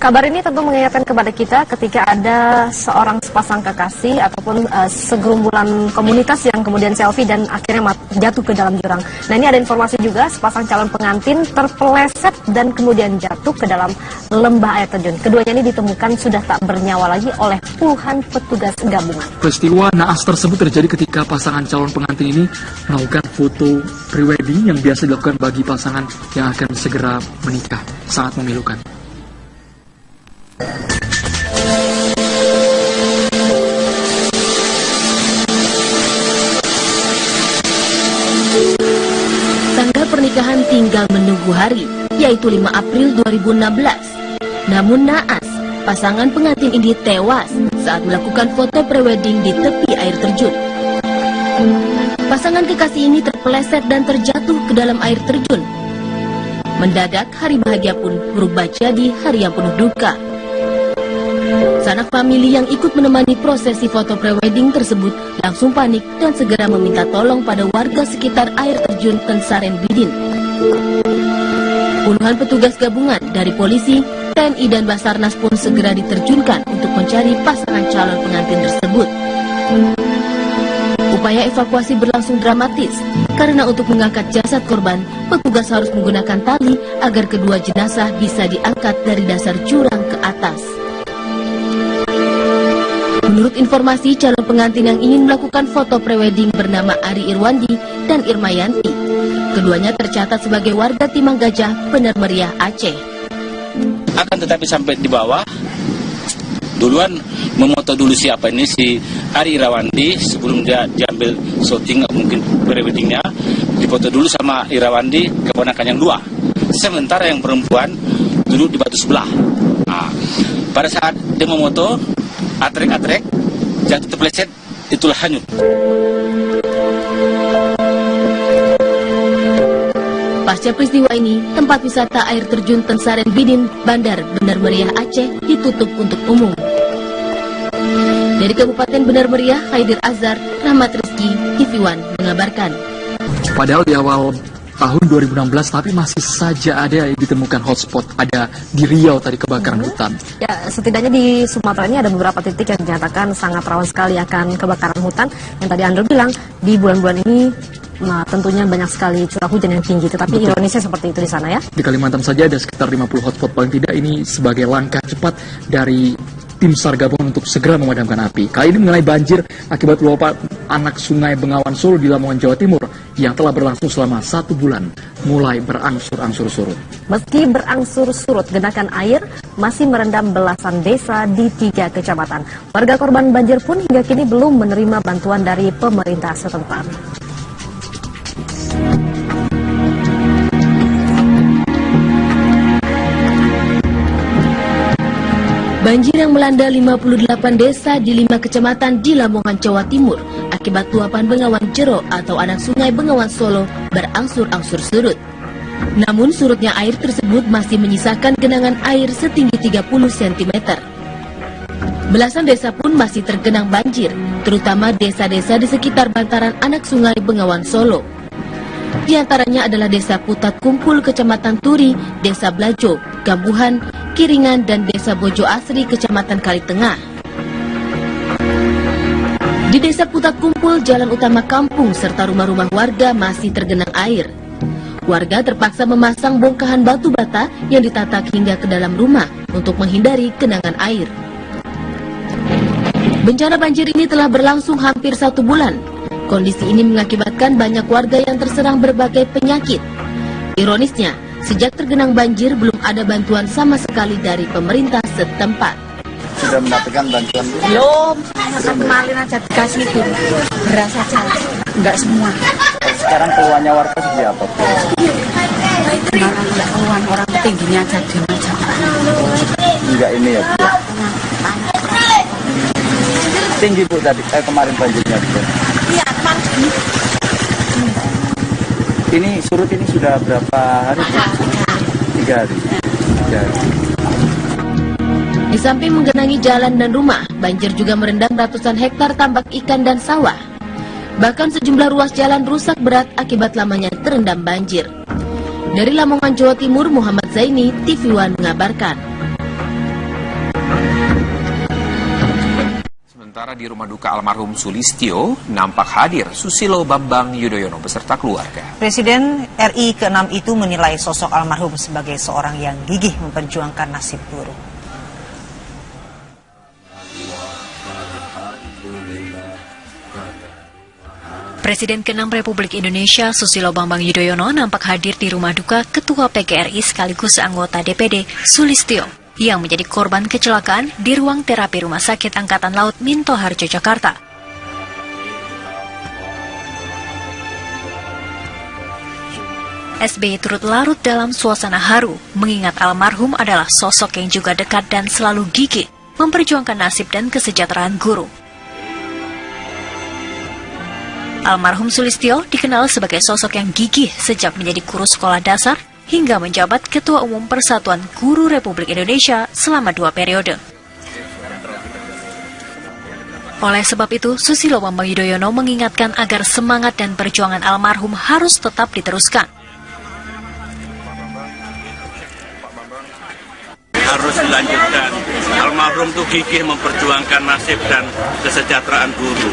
Kabar ini tentu mengingatkan kepada kita ketika ada seorang sepasang kekasih ataupun segerombolan komunitas yang kemudian selfie dan akhirnya jatuh ke dalam jurang. Nah, ini ada informasi juga sepasang calon pengantin terpeleset dan kemudian jatuh ke dalam lembah air terjun. Keduanya ini ditemukan sudah tak bernyawa lagi oleh puluhan petugas gabungan. Peristiwa naas tersebut terjadi ketika pasangan calon pengantin ini melakukan foto prewedding yang biasa dilakukan bagi pasangan yang akan segera menikah. Sangat memilukan. Tanggal pernikahan tinggal menunggu hari, yaitu 5 April 2016. Namun naas, pasangan pengantin ini tewas saat melakukan foto prewedding di tepi air terjun. Pasangan kekasih ini terpeleset dan terjatuh ke dalam air terjun. Mendadak, hari bahagia pun berubah jadi hari yang penuh duka. Sanak famili yang ikut menemani prosesi foto prewedding tersebut langsung panik dan segera meminta tolong pada warga sekitar air terjun Tensaren Bidin. Puluhan petugas gabungan dari polisi, TNI dan Basarnas pun segera diterjunkan untuk mencari pasangan calon pengantin tersebut. Upaya evakuasi berlangsung dramatis karena untuk mengangkat jasad korban, petugas harus menggunakan tali agar kedua jenazah bisa diangkat dari dasar jurang ke atas. Menurut informasi, calon pengantin yang ingin melakukan foto prewedding bernama Ari Irwandi dan Irmayanti. Keduanya tercatat sebagai warga Timang Gajah, Bener Meriah, Aceh. Akan tetapi sampai di bawah, duluan memoto dulu siapa ini si Ari Irawandi sebelum dia diambil syuting mungkin preweddingnya, difoto dulu sama Irawandi keponakan yang dua. Sementara yang perempuan duduk di batu sebelah. Nah, pada saat dia memoto, atrek-atrek, jatuh terpeleset, itulah hanyut. Pasca peristiwa ini, tempat wisata air terjun Tensaren Bidin, Bandar Bener Meriah, Aceh ditutup untuk umum. Dari Kabupaten Bener Meriah, Haidir Azhar, Rahmat Rizki, TV One mengabarkan. Padahal di awal tahun 2016 tapi masih saja ada yang ditemukan hotspot, ada di Riau tadi kebakaran hutan. Ya, setidaknya di Sumatera ini ada beberapa titik yang dinyatakan sangat rawan sekali akan kebakaran hutan. Yang tadi Andrew bilang di bulan-bulan ini tentunya banyak sekali curah hujan yang tinggi, tetapi ironisnya seperti itu di sana ya. Di Kalimantan saja ada sekitar 50 hotspot, paling tidak ini sebagai langkah cepat dari tim SAR gabungan untuk segera memadamkan api. Kali ini mengenai banjir akibat luapan anak sungai Bengawan Solo di Lamongan, Jawa Timur yang telah berlangsung selama 1 bulan mulai berangsur-angsur surut. Meski berangsur surut, genangan air masih merendam belasan desa di 3 kecamatan. Warga korban banjir pun hingga kini belum menerima bantuan dari pemerintah setempat. Banjir yang melanda 58 desa di 5 kecamatan di Lamongan, Jawa Timur akibat luapan Bengawan Jero atau anak sungai Bengawan Solo berangsur-angsur surut. Namun surutnya air tersebut masih menyisakan genangan air setinggi 30 cm. Belasan desa pun masih tergenang banjir, terutama desa-desa di sekitar bantaran anak sungai Bengawan Solo. Di antaranya adalah Desa Putat Kumpul, Kecamatan Turi, Desa Blajo, Gambuhan, Kiringan, dan Desa Bojo Asri, Kecamatan Kalitengah. Di Desa Putat Kumpul, jalan utama kampung serta rumah-rumah warga masih tergenang air. Warga terpaksa memasang bongkahan batu bata yang ditatak hingga ke dalam rumah untuk menghindari genangan air. Bencana banjir ini telah berlangsung hampir 1 bulan. Kondisi ini mengakibatkan banyak warga yang terserang berbagai penyakit. Ironisnya, sejak tergenang banjir belum ada bantuan sama sekali dari pemerintah setempat. Sudah mendapatkan bantuan? Belum, kemarin aja dikasih itu, beras aja, enggak semua. Sekarang keluhannya warga seperti apa? Kemarin keluhan orang tingginya aja, diam aja. Enggak ini ya, Bu? Tinggi, Bu, tadi kemarin banjirnya, Bu? Iya, kemarin segini. Ini surut ini sudah berapa hari? 3 hari. 3 hari. Di samping menggenangi jalan dan rumah, banjir juga merendam ratusan hektar tambak ikan dan sawah. Bahkan sejumlah ruas jalan rusak berat akibat lamanya terendam banjir. Dari Lamongan, Jawa Timur, Muhammad Zaini, TV One mengabarkan. Sementara di rumah duka almarhum Sulistyo, nampak hadir Susilo Bambang Yudhoyono beserta keluarga. Presiden RI ke-6 itu menilai sosok almarhum sebagai seorang yang gigih memperjuangkan nasib buruh. Presiden ke-6 Republik Indonesia Susilo Bambang Yudhoyono nampak hadir di rumah duka Ketua PGRI sekaligus anggota DPD Sulistyo yang menjadi korban kecelakaan di ruang terapi Rumah Sakit Angkatan Laut Minto Harjo, Jakarta. SBY turut larut dalam suasana haru, mengingat almarhum adalah sosok yang juga dekat dan selalu gigih memperjuangkan nasib dan kesejahteraan guru. Almarhum Sulistyo dikenal sebagai sosok yang gigih sejak menjadi guru sekolah dasar hingga menjabat Ketua Umum Persatuan Guru Republik Indonesia selama 2 periode. Oleh sebab itu, Susilo Bambang Yudhoyono mengingatkan agar semangat dan perjuangan almarhum harus tetap diteruskan. Harus dilanjutkan. Almarhum itu gigih memperjuangkan nasib dan kesejahteraan guru.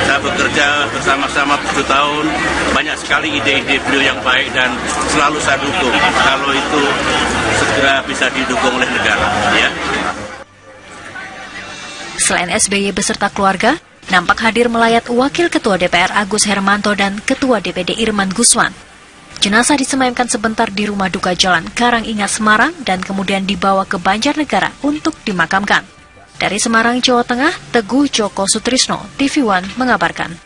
Saya bekerja bersama-sama 7 tahun, banyak sekali ide-ide beliau yang baik dan selalu saya dukung. Kalau itu segera bisa didukung oleh negara, ya. Selain SBY beserta keluarga, nampak hadir melayat Wakil Ketua DPR Agus Hermanto dan Ketua DPD Irman Gusman. Jenazah disemayamkan sebentar di rumah duka Jalan Karanganyar, Semarang dan kemudian dibawa ke Banjarnegara untuk dimakamkan. Dari Semarang, Jawa Tengah, Teguh Joko Sutrisno, TV One mengabarkan.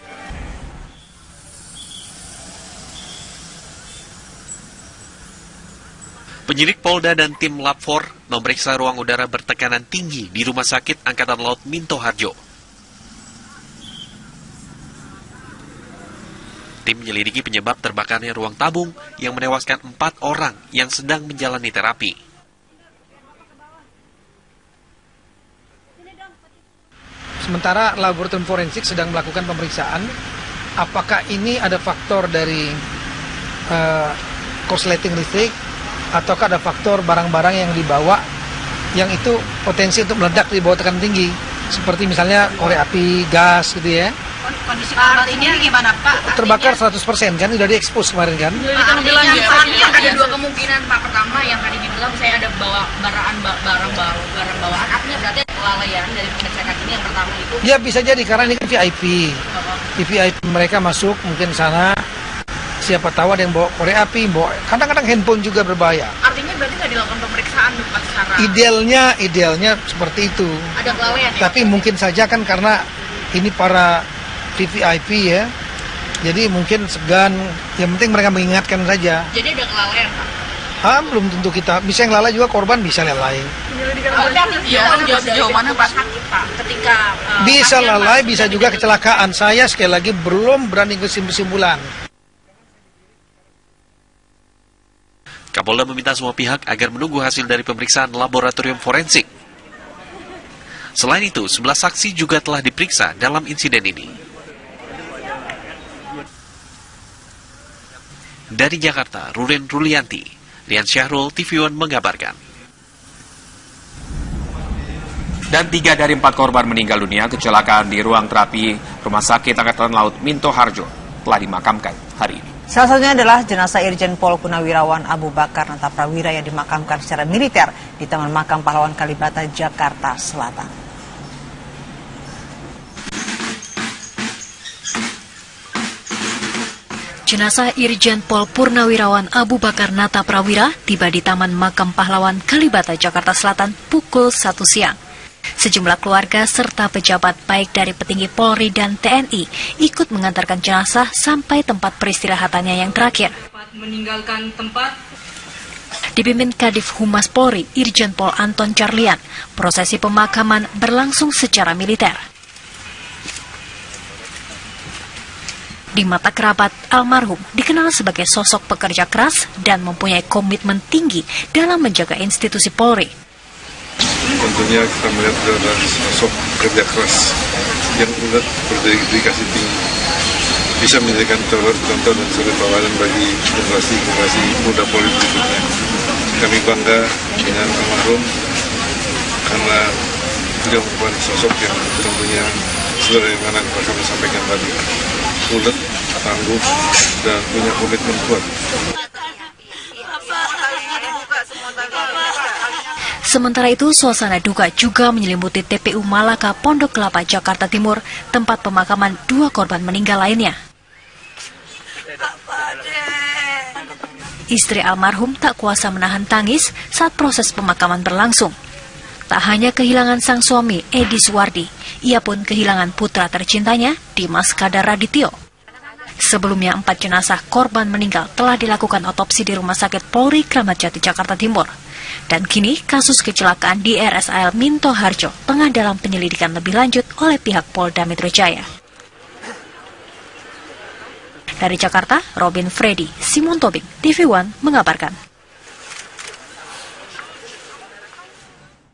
Penyidik Polda dan tim Lab 4 memeriksa ruang udara bertekanan tinggi di Rumah Sakit Angkatan Laut Minto Harjo. Tim menyelidiki penyebab terbakarnya ruang tabung yang menewaskan 4 orang yang sedang menjalani terapi. Sementara laboratorium forensik sedang melakukan pemeriksaan apakah ini ada faktor dari korsleting listrik ataukah ada faktor barang-barang yang dibawa yang itu potensi untuk meledak di bawah tekanan tinggi, seperti misalnya korek api, gas gitu ya. Kondisi korban ini gimana Pak? Terbakar 100% kan, udah diekspos kemarin kan? Artinya ada 2 kemungkinan Pak. Pertama yang tadi dibilang saya ada bawa barang bawaan, artinya berarti kelalaian dari pengecekan ini yang pertama itu. Ya bisa jadi karena ini kan VIP. VIP mereka masuk mungkin sana. Siapa tahu ada yang bawa korek api, bawa kadang-kadang handphone juga berbahaya. Artinya berarti nggak dilakukan pemeriksaan Pak secara. Idealnya seperti itu. Ada kelalaian ya? Tapi mungkin saja kan karena ini para VVIP ya, jadi mungkin segan, yang penting mereka mengingatkan saja. Jadi ada kelalaian Pak? Belum tentu kita, bisa yang lalai juga korban bisa lalai. Sejauh mana Pak sakit Pak? Ketika bisa lalai, bisa juga kecelakaan. Saya sekali lagi belum berani kesimpulan. Kapolda meminta semua pihak agar menunggu hasil dari pemeriksaan laboratorium forensik. Selain itu, 11 saksi juga telah diperiksa dalam insiden ini. Dari Jakarta, Ruren Rulianti, Lian Syahrul, TV One mengabarkan. Dan 3 dari 4 korban meninggal dunia kecelakaan di ruang terapi Rumah Sakit Angkatan Laut Minto Harjo telah dimakamkan hari ini. Salah satunya adalah jenazah Irjen Pol Purnawirawan Abu Bakar Nata Prawira yang dimakamkan secara militer di Taman Makam Pahlawan Kalibata, Jakarta Selatan. Jenazah Irjen Pol Purnawirawan Abu Bakar Nata Prawira tiba di Taman Makam Pahlawan Kalibata, Jakarta Selatan pukul 1 siang. Sejumlah keluarga serta pejabat baik dari petinggi Polri dan TNI ikut mengantarkan jenazah sampai tempat peristirahatannya yang terakhir. Meninggalkan tempat. Dipimpin Kadif Humas Polri, Irjen Pol Anton Carlian, prosesi pemakaman berlangsung secara militer. Di mata kerabat, almarhum dikenal sebagai sosok pekerja keras dan mempunyai komitmen tinggi dalam menjaga institusi Polri. Tentunya kita melihat adalah sosok pekerja keras yang benar berdedikasi tinggi, bisa menjadikan contoh dan suri tauladan bagi generasi muda Polri berikutnya. Kami bangga dengan almarhum karena beliau merupakan sosok yang tentunya sebagaimana kami sampaikan tadi, ulet, tangguh, dan punya komitmen kuat. Sementara itu, suasana duka juga menyelimuti TPU Malaka, Pondok Kelapa, Jakarta Timur, tempat pemakaman 2 korban meninggal lainnya. Istri almarhum tak kuasa menahan tangis saat proses pemakaman berlangsung. Tak hanya kehilangan sang suami, Edi Suwardi, ia pun kehilangan putra tercintanya, Dimas Kadar Radityo. Sebelumnya, 4 jenazah korban meninggal telah dilakukan otopsi di Rumah Sakit Polri Kramat Jati, Jakarta Timur. Dan kini, kasus kecelakaan di RSAL Minto Harjo tengah dalam penyelidikan lebih lanjut oleh pihak Polda Metro Jaya. Dari Jakarta, Robin Freddy, Simon Tobing, TV One mengabarkan.